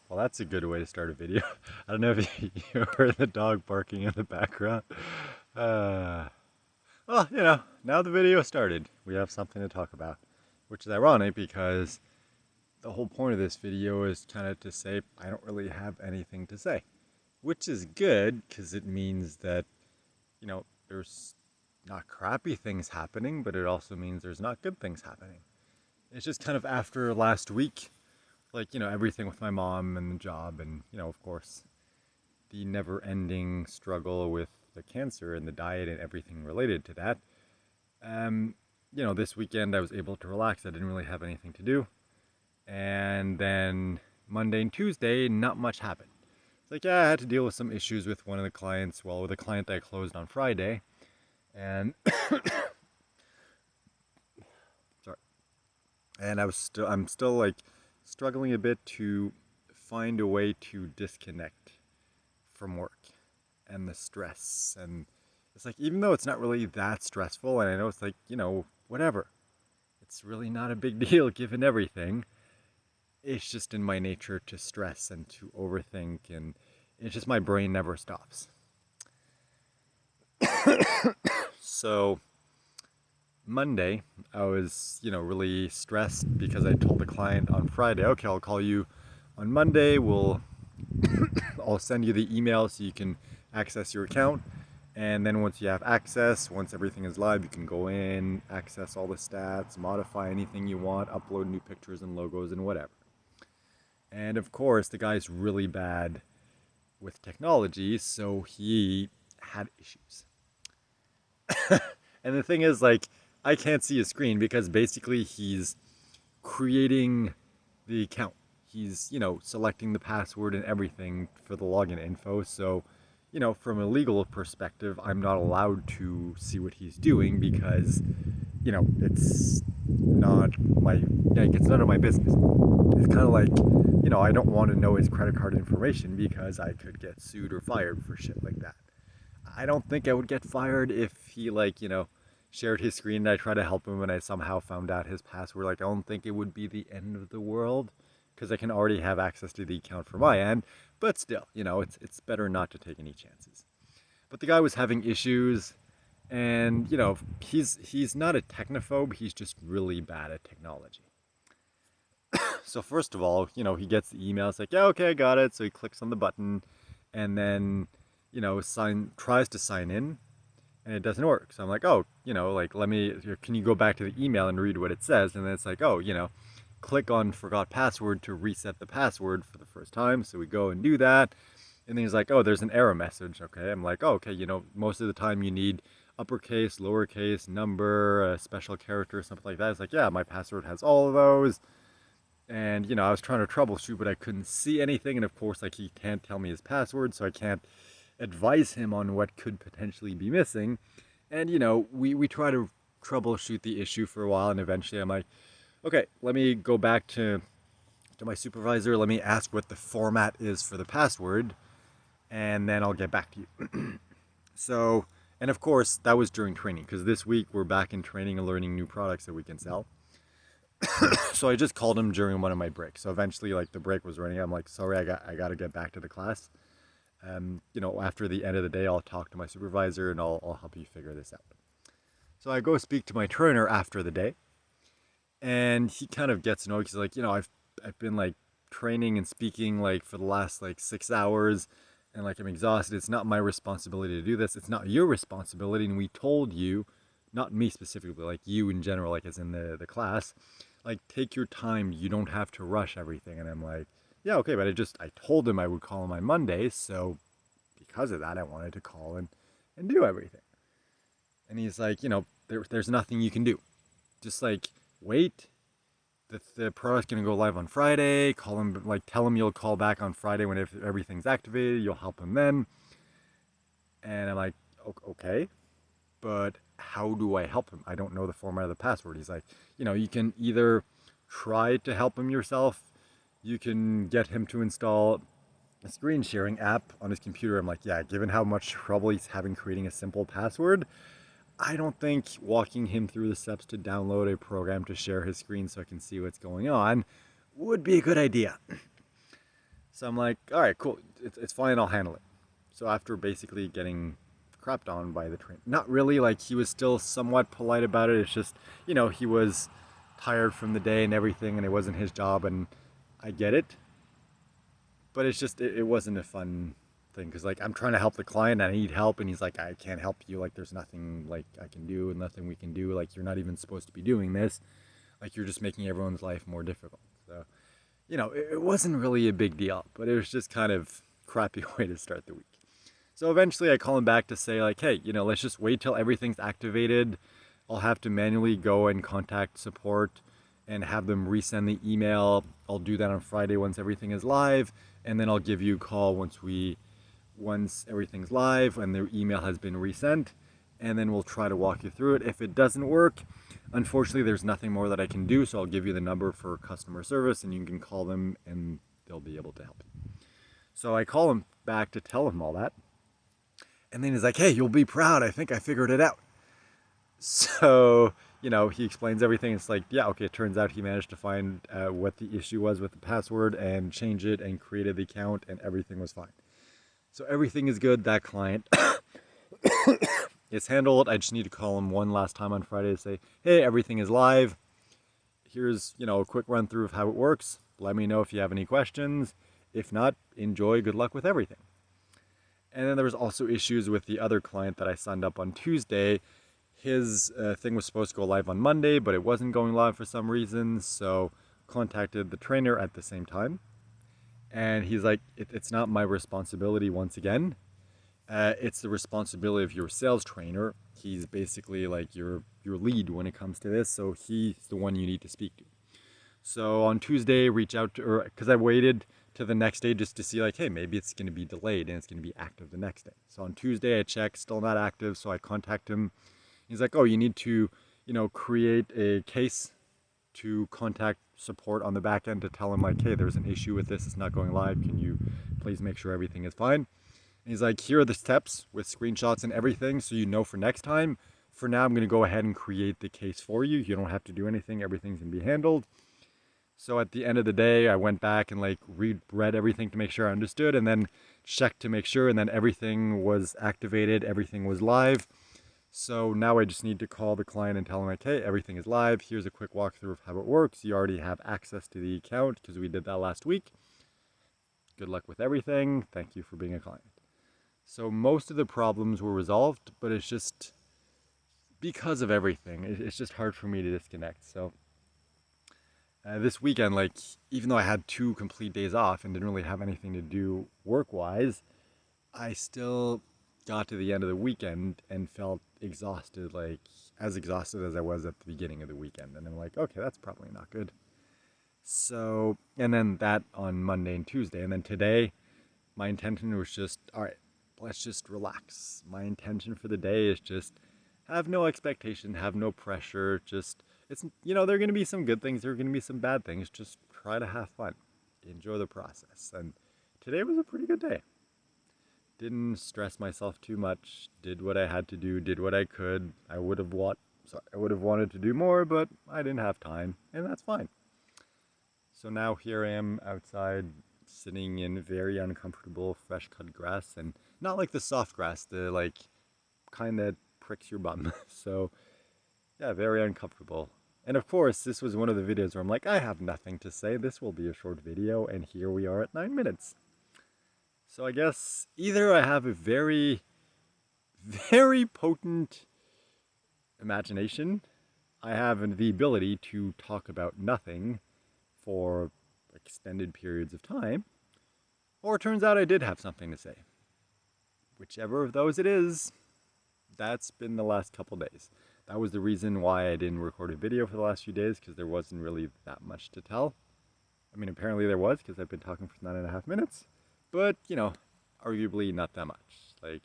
Well, that's a good way to start a video. I don't know if you heard the dog barking in the background. Uh, well, now the video started. We have something to talk about, which is ironic because the whole point of this video is kind of to say I don't really have anything to say, which is good because it means that, there's not crappy things happening, but it also means there's not good things happening. It's just kind of after last week, like, everything with my mom and the job and, of course, the never ending struggle with the cancer and the diet and everything related to that. Um, this weekend I was able to relax. I didn't really have anything to do. And then Monday and Tuesday, not much happened. It's like, yeah, I had to deal with some issues with one of the clients, well, with a client that I closed on Friday. And, sorry. And I'm still like struggling a bit to find a way to disconnect from work and the stress. And it's like, even though it's not really that stressful, and I know it's like, whatever, it's really not a big deal given everything. It's just in my nature to stress and to overthink, and it's just my brain never stops. So Monday, I was, really stressed because I told the client on Friday, okay, I'll call you on Monday. I'll send you the email so you can access your account. And then once you have access, once everything is live, you can go in, access all the stats, modify anything you want, upload new pictures and logos and whatever. And of course, the guy's really bad with technology, so he had issues. And the thing is, like, I can't see his screen because basically he's creating the account. He's, selecting the password and everything for the login info. So, from a legal perspective, I'm not allowed to see what he's doing because, it's not it's none of my business. It's kind of like, I don't want to know his credit card information because I could get sued or fired for shit like that. I don't think I would get fired if he, shared his screen and I tried to help him and I somehow found out his password. Like, I don't think it would be the end of the world because I can already have access to the account from my end. But still, it's better not to take any chances. But the guy was having issues, and he's not a technophobe. He's just really bad at technology. So first of all, he gets the email. It's like, yeah, okay, I got it. So he clicks on the button, and then tries to sign in, and it doesn't work. So I'm like, oh, can you go back to the email and read what it says? And then it's like, oh, click on forgot password to reset the password for the first time. So we go and do that. And then he's like, oh, there's an error message. Okay. I'm like, oh, okay, most of the time you need uppercase, lowercase, number, a special character, something like that. It's like, yeah, my password has all of those. And, I was trying to troubleshoot, but I couldn't see anything. And of course, like, he can't tell me his password, so I can't advise him on what could potentially be missing. And, we try to troubleshoot the issue for a while. And eventually I'm like, okay, let me go back to my supervisor. Let me ask what the format is for the password. And then I'll get back to you. So, and of course, that was during training, because this week we're back in training and learning new products that we can sell. So I just called him during one of my breaks. So eventually, like, the break was running. I'm like, sorry, I got to get back to the class. After the end of the day, I'll talk to my supervisor and I'll help you figure this out. So I go speak to my trainer after the day, and he kind of gets annoyed. He's like, I've been like training and speaking like for the last like 6 hours, and like I'm exhausted. It's not my responsibility to do this. It's not your responsibility. And we told you, not me specifically, like you in general, like as in the class, like, take your time. You don't have to rush everything. And I'm like, yeah, okay, but I told him I would call him on Monday, so because of that, I wanted to call and do everything. And he's like, there's nothing you can do. Just like wait. The product's gonna go live on Friday. Call him, like, tell him you'll call back on Friday when everything's activated. You'll help him then. And I'm like, okay, but how do I help him? I don't know the format of the password. He's like, you can either try to help him yourself. You can get him to install a screen sharing app on his computer. I'm like, yeah, given how much trouble he's having creating a simple password, I don't think walking him through the steps to download a program to share his screen so I can see what's going on would be a good idea. So I'm like, all right, cool, it's fine, I'll handle it. So after basically getting crapped on by the train, not really, like he was still somewhat polite about it. It's just, he was tired from the day and everything, and it wasn't his job, and I get it. But it's just, it wasn't a fun thing because like I'm trying to help the client and I need help, and he's like, I can't help you. Like there's nothing like I can do and nothing we can do. Like you're not even supposed to be doing this. Like you're just making everyone's life more difficult. So it wasn't really a big deal, but it was just kind of crappy way to start the week. So eventually I call him back to say like, hey, let's just wait till everything's activated. I'll have to manually go and contact support and have them resend the email. I'll do that on Friday once everything is live, and then I'll give you a call once everything's live and the email has been resent, and then we'll try to walk you through it. If it doesn't work, unfortunately, there's nothing more that I can do, so I'll give you the number for customer service, and you can call them, and they'll be able to help you. So I call him back to tell him all that, and then he's like, hey, you'll be proud. I think I figured it out. So, he explains everything. It's like, yeah, okay, it turns out he managed to find what the issue was with the password and change it and created the account, and everything was fine. So everything is good. That client is handled. I just need to call him one last time on Friday to say, hey, everything is live. Here's, a quick run through of how it works. Let me know if you have any questions. If not, enjoy. Good luck with everything. And then there was also issues with the other client that I signed up on Tuesday. His thing was supposed to go live on Monday, but it wasn't going live for some reason. So contacted the trainer at the same time. And he's like, it's not my responsibility once again. It's the responsibility of your sales trainer. He's basically like your lead when it comes to this. So he's the one you need to speak to. So on Tuesday, reach out to her because I waited to the next day just to see like, hey, maybe it's going to be delayed and it's going to be active the next day. So on Tuesday, I checked, still not active. So I contact him. He's like, oh, you need to, create a case to contact support on the back end to tell him like, hey, there's an issue with this. It's not going live. Can you please make sure everything is fine? And he's like, here are the steps with screenshots and everything so for next time. For now, I'm going to go ahead and create the case for you. You don't have to do anything. Everything's going to be handled. So at the end of the day, I went back and like read everything to make sure I understood, and then checked to make sure, and then everything was activated, everything was live. So now I just need to call the client and tell them like, hey, everything is live. Here's a quick walkthrough of how it works. You already have access to the account because we did that last week. Good luck with everything. Thank you for being a client. So most of the problems were resolved, but it's just because of everything. It's just hard for me to disconnect. So this weekend, like, even though I had 2 complete days off and didn't really have anything to do work-wise, I still got to the end of the weekend and felt exhausted, like as exhausted as I was at the beginning of the weekend. And I'm like, okay, that's probably not good. So, and then that on Monday and Tuesday. And then today, my intention was just, all right, let's just relax. My intention for the day is just have no expectation, have no pressure. Just, there are going to be some good things, there are going to be some bad things. Just try to have fun, enjoy the process. And today was a pretty good day. Didn't stress myself too much, did what I had to do, did what I could. I would have wanted to do more, but I didn't have time, and that's fine. So now here I am outside, sitting in very uncomfortable fresh cut grass, and not like the soft grass, the like kind that pricks your bum. So yeah, very uncomfortable. And of course, this was one of the videos where I'm like, I have nothing to say. This will be a short video, and here we are at 9 minutes. So I guess either I have a very, very potent imagination, I have the ability to talk about nothing for extended periods of time, or it turns out I did have something to say. Whichever of those it is, that's been the last couple days. That was the reason why I didn't record a video for the last few days, because there wasn't really that much to tell. I mean, apparently there was, because I've been talking for 9.5 minutes. But, arguably not that much. Like,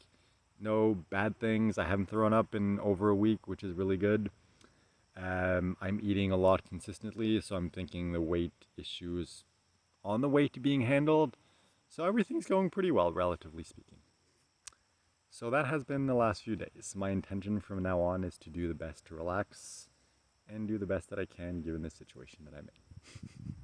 no bad things. I haven't thrown up in over a week, which is really good. I'm eating a lot consistently, so I'm thinking the weight issue is on the way to being handled. So everything's going pretty well, relatively speaking. So that has been the last few days. My intention from now on is to do the best to relax and do the best that I can given the situation that I'm in.